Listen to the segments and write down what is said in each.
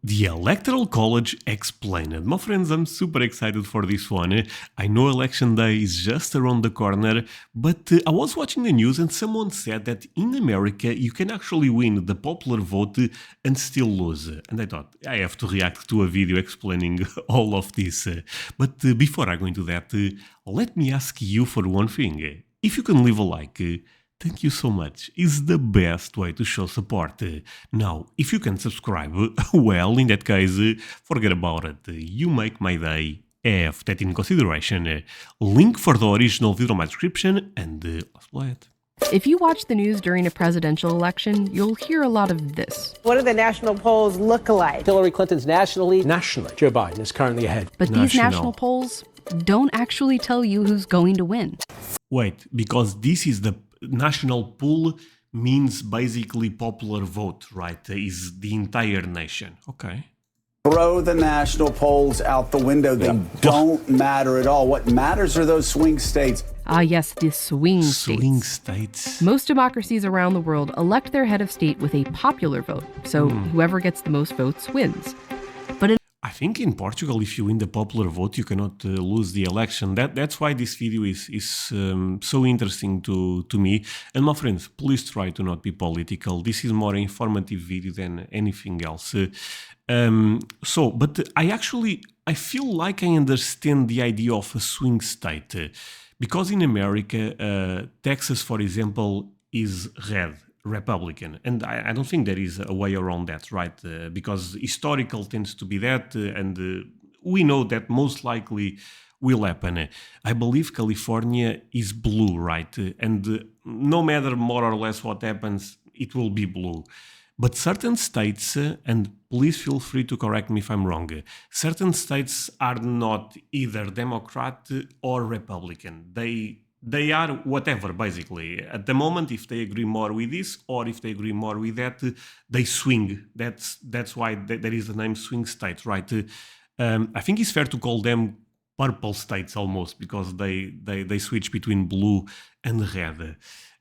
The Electoral College explained. My friends, I'm super excited for this one. I know election day is just around the corner, but I was watching the news and someone said that in America you can actually win the popular vote and still lose. And I thought I have to react to a video explaining all of this. But before I go into that, let me ask you for one thing. If you can leave a like, thank you so much. It's the best way to show support. Now, if you can subscribe, well, in that case, forget about it. You make my day. Have that in consideration. Link for the original video in my description, and let's play it. If you watch the news during a presidential election, you'll hear a lot of this. What do the national polls look like? Hillary Clinton's nationally, Joe Biden is currently ahead. But these national polls don't actually tell you who's going to win. Wait, because this is the national poll means basically popular vote, right? Is the entire nation. Okay. Throw the national polls out the window. They don't matter at all. What matters are those swing states. Ah, yes, the swing states. Swing states. Most democracies around the world elect their head of state with a popular vote, so whoever gets the most votes wins. But I think in Portugal, if you win the popular vote, you cannot lose the election. That's why this video is so interesting to me. And my friends, please try to not be political. This is more informative video than anything else. But I feel like I understand the idea of a swing state. Because in America, Texas, for example, is red. Republican, and I don't think there is a way around that, right? Because historical tends to be that, and we know that most likely will happen. I believe California is blue, right? And no matter more or less what happens, it will be blue. But certain states, and please feel free to correct me if I'm wrong, certain states are not either Democrat or Republican. They are whatever, basically. At the moment, if they agree more with this or if they agree more with that, they swing. That's why there is the name swing state, right? I think it's fair to call them purple states almost because they switch between blue and red.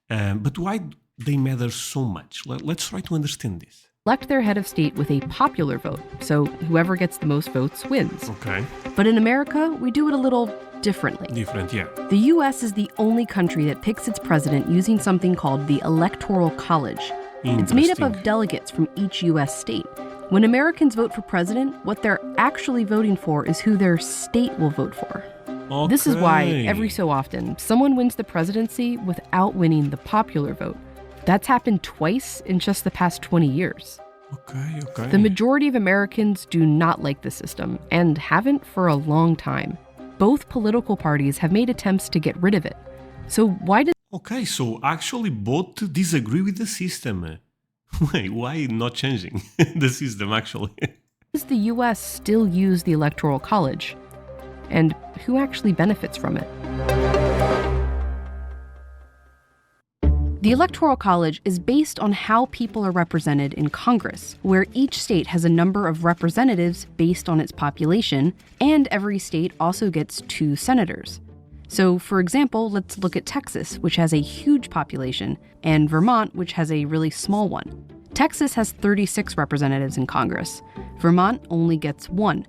But why they matter so much? Let's try to understand this. elect their head of state with a popular vote, so whoever gets the most votes wins. Okay. But in America, we do it a little differently. Different, yeah. The US is the only country that picks its president using something called the Electoral College. It's made up of delegates from each US state. When Americans vote for president, what they're actually voting for is who their state will vote for. Okay. This is why, every so often, someone wins the presidency without winning the popular vote. That's happened twice in just the past 20 years. Okay. The majority of Americans do not like the system, and haven't for a long time. Both political parties have made attempts to get rid of it. So why did... Okay, so actually both disagree with the system. Wait, why not changing the system, actually? Does the US still use the Electoral College? And who actually benefits from it? The Electoral College is based on how people are represented in Congress, where each state has a number of representatives based on its population, and every state also gets 2 senators. So, for example, let's look at Texas, which has a huge population, and Vermont, which has a really small one. Texas has 36 representatives in Congress. Vermont only gets 1.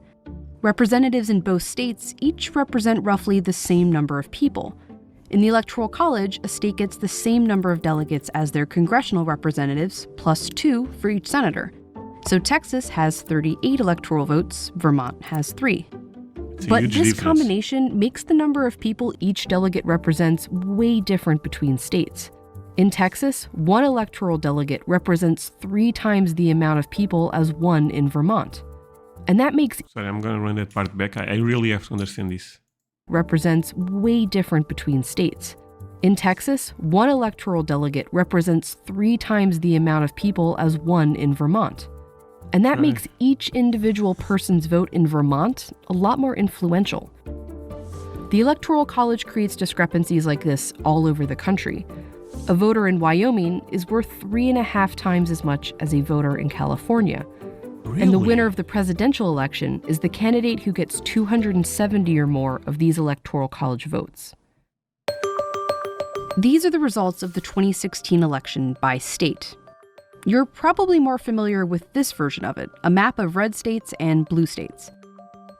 Representatives in both states each represent roughly the same number of people. In the Electoral College, a state gets the same number of delegates as their congressional representatives, plus 2 for each senator. So Texas has 38 electoral votes, Vermont has 3. But this combination makes the number of people each delegate represents way different between states. In Texas, 1 electoral delegate represents 3 times the amount of people as 1 in Vermont. And that makes... Sorry, I'm going to run that part back. I really have to understand this. Represents way different between states. In Texas, 1 electoral delegate represents 3 times the amount of people as 1 in Vermont. And that makes each individual person's vote in Vermont a lot more influential. The Electoral College creates discrepancies like this all over the country. A voter in Wyoming is worth 3.5 times as much as a voter in California. Really? And the winner of the presidential election is the candidate who gets 270 or more of these Electoral College votes. These are the results of the 2016 election by state. You're probably more familiar with this version of it, a map of red states and blue states.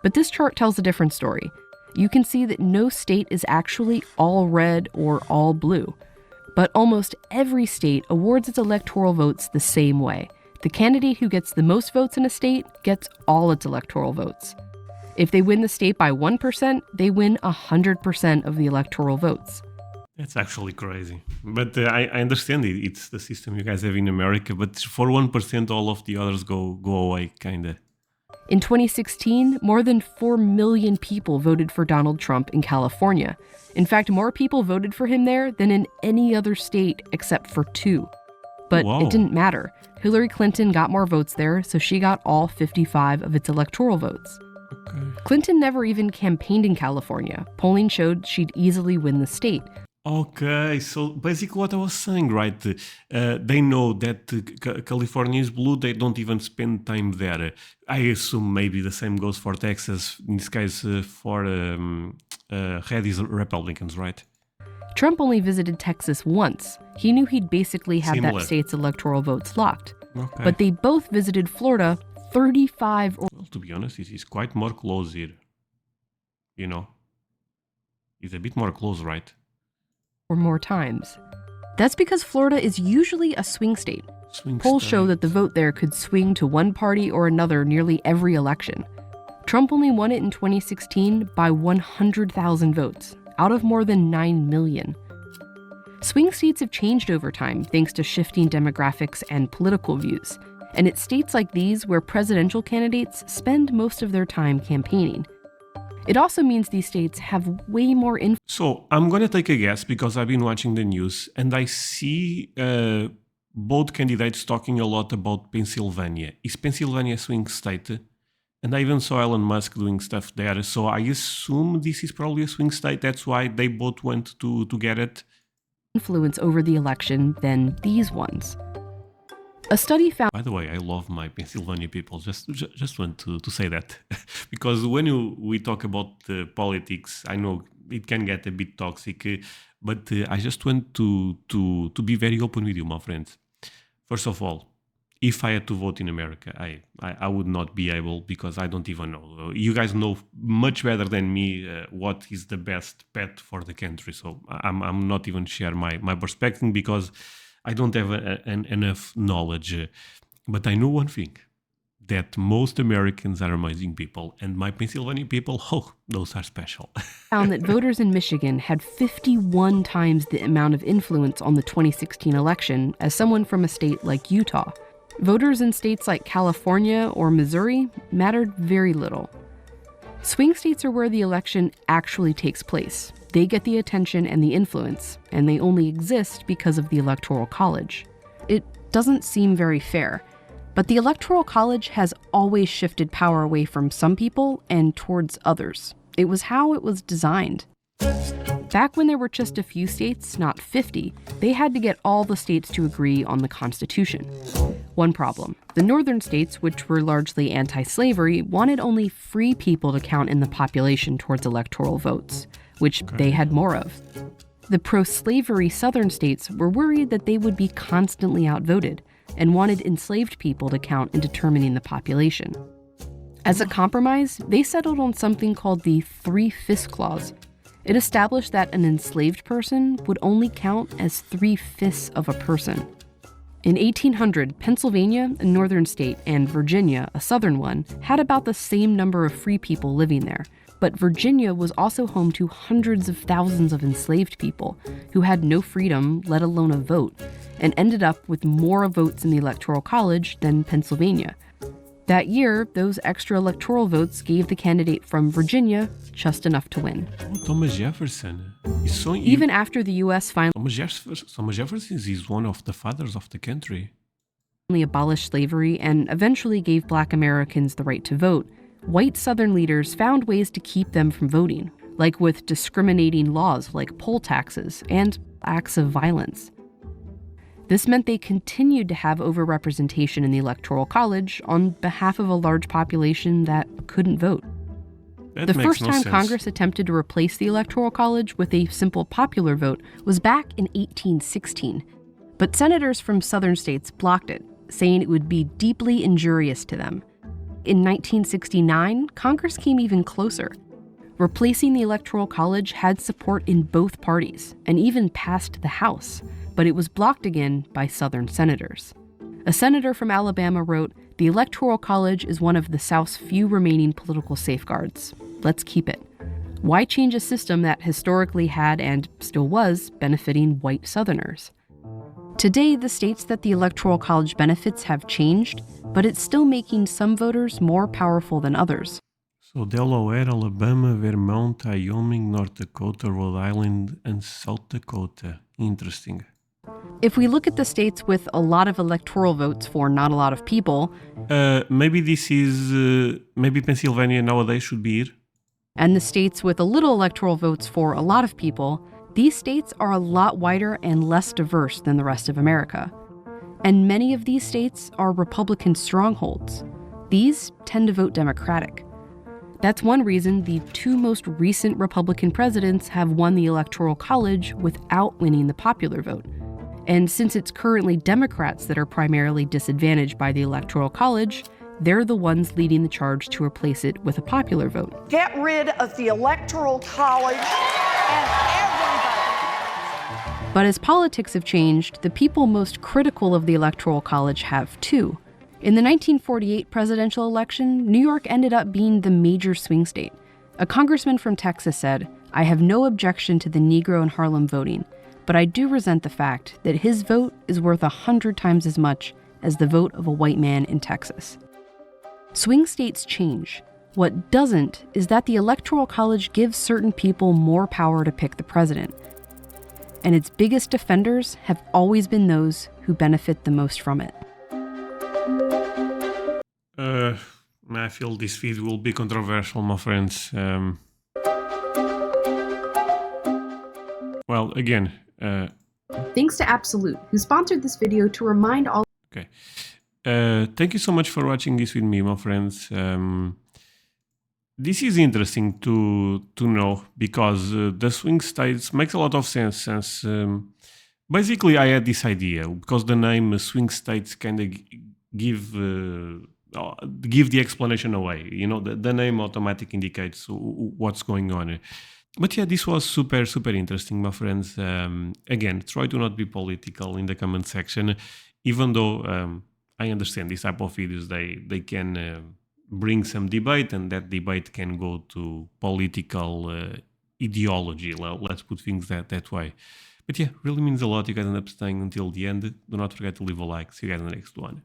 But this chart tells a different story. You can see that no state is actually all red or all blue. But almost every state awards its electoral votes the same way. The candidate who gets the most votes in a state gets all its electoral votes. If they win the state by 1%, they win 100% of the electoral votes. That's actually crazy. But I understand it. It's the system you guys have in America. But for 1%, all of the others go away, kind of. In 2016, more than 4 million people voted for Donald Trump in California. In fact, more people voted for him there than in any other state except for 2. But Whoa. It didn't matter. Hillary Clinton got more votes there, so she got all 55 of its electoral votes. Okay. Clinton never even campaigned in California. Polling showed she'd easily win the state. Okay, so basically what I was saying, right? They know that California is blue, they don't even spend time there. I assume maybe the same goes for Texas, in this case for red is Republicans, right? Trump only visited Texas once. He knew he'd basically have Similar. that state's electoral votes locked. Okay. But they both visited Florida 35 or Well, to be honest, it's quite more close here. You know? It's a bit more close, right? more times. That's because Florida is usually a swing state. Swing Polls show state. that the vote there could swing to one party or another nearly every election. Trump only won it in 2016 by 100,000 votes, out of more than 9 million. Swing states have changed over time thanks to shifting demographics and political views. And it's states like these where presidential candidates spend most of their time campaigning. It also means these states have way more influence. So I'm going to take a guess because I've been watching the news and I see both candidates talking a lot about Pennsylvania. Is Pennsylvania a swing state? And I even saw Elon Musk doing stuff there. So I assume this is probably a swing state. That's why they both went to get it. Influence over the election than these ones. A study found. By the way, I love my Pennsylvania people. Just want to say that because when we talk about politics, I know it can get a bit toxic, but I just want to be very open with you, my friends. First of all, if I had to vote in America, I would not be able because I don't even know. You guys know much better than me what is the best path for the country. So I'm not even share my perspective because I don't have enough knowledge. But I know one thing, that most Americans are amazing people. And my Pennsylvania people, oh, those are special. Found that voters in Michigan had 51 times the amount of influence on the 2016 election as someone from a state like Utah. Voters in states like California or Missouri mattered very little. Swing states are where the election actually takes place. They get the attention and the influence, and they only exist because of the Electoral College. It doesn't seem very fair, but the Electoral College has always shifted power away from some people and towards others. It was how it was designed. Back when there were just a few states, not 50, they had to get all the states to agree on the Constitution. One problem, the northern states, which were largely anti-slavery, wanted only free people to count in the population towards electoral votes, which they had more of. The pro-slavery southern states were worried that they would be constantly outvoted and wanted enslaved people to count in determining the population. As a compromise, they settled on something called the 3/5 Clause. It established that an enslaved person would only count as 3/5 of a person. In 1800, Pennsylvania, a northern state, and Virginia, a southern one, had about the same number of free people living there. But Virginia was also home to hundreds of thousands of enslaved people who had no freedom, let alone a vote, and ended up with more votes in the Electoral College than Pennsylvania. That year, those extra electoral votes gave the candidate from Virginia just enough to win. Oh, Thomas Jefferson. Even after the U.S. finally Thomas Jefferson is one of the fathers of the country. abolished slavery and eventually gave Black Americans the right to vote, white Southern leaders found ways to keep them from voting, like with discriminating laws like poll taxes and acts of violence. This meant they continued to have overrepresentation in the Electoral College on behalf of a large population that couldn't vote. The first time Congress attempted to replace the Electoral College with a simple popular vote was back in 1816. But senators from southern states blocked it, saying it would be deeply injurious to them. In 1969, Congress came even closer. Replacing the Electoral College had support in both parties and even passed the House, but it was blocked again by Southern senators. A senator from Alabama wrote, "The Electoral College is one of the South's few remaining political safeguards. Let's keep it. Why change a system that historically had and still was benefiting white Southerners?" Today, the states that the Electoral College benefits have changed, but it's still making some voters more powerful than others. So Delaware, Alabama, Vermont, Wyoming, North Dakota, Rhode Island, and South Dakota. Interesting. If we look at the states with a lot of electoral votes for not a lot of people, Maybe this is... maybe Pennsylvania nowadays should be here. and the states with a little electoral votes for a lot of people, these states are a lot wider and less diverse than the rest of America. And many of these states are Republican strongholds. These tend to vote Democratic. That's one reason the two most recent Republican presidents have won the Electoral College without winning the popular vote. And since it's currently Democrats that are primarily disadvantaged by the Electoral College, they're the ones leading the charge to replace it with a popular vote. Get rid of the Electoral College and everybody. But as politics have changed, the people most critical of the Electoral College have too. In the 1948 presidential election, New York ended up being the major swing state. A congressman from Texas said, "I have no objection to the Negro in Harlem voting, but I do resent the fact that his vote is worth 100 times as much as the vote of a white man in Texas." Swing states change. What doesn't is that the Electoral College gives certain people more power to pick the president. And its biggest defenders have always been those who benefit the most from it. I feel this video will be controversial, my friends. Well, again... Thanks to Absolute, who sponsored this video to remind all... Okay. Thank you so much for watching this with me, my friends. This is interesting to know because the swing states makes a lot of sense since basically I had this idea because the name swing states kind of give the explanation away. You know, the name automatically indicates what's going on. But yeah, this was super interesting, my friends. Again, try to not be political in the comment section, even though I understand this type of videos, they can bring some debate, and that debate can go to political ideology. Let's put things that way. But yeah, really means a lot. You guys end up staying until the end. Do not forget to leave a like. See you guys in the next one.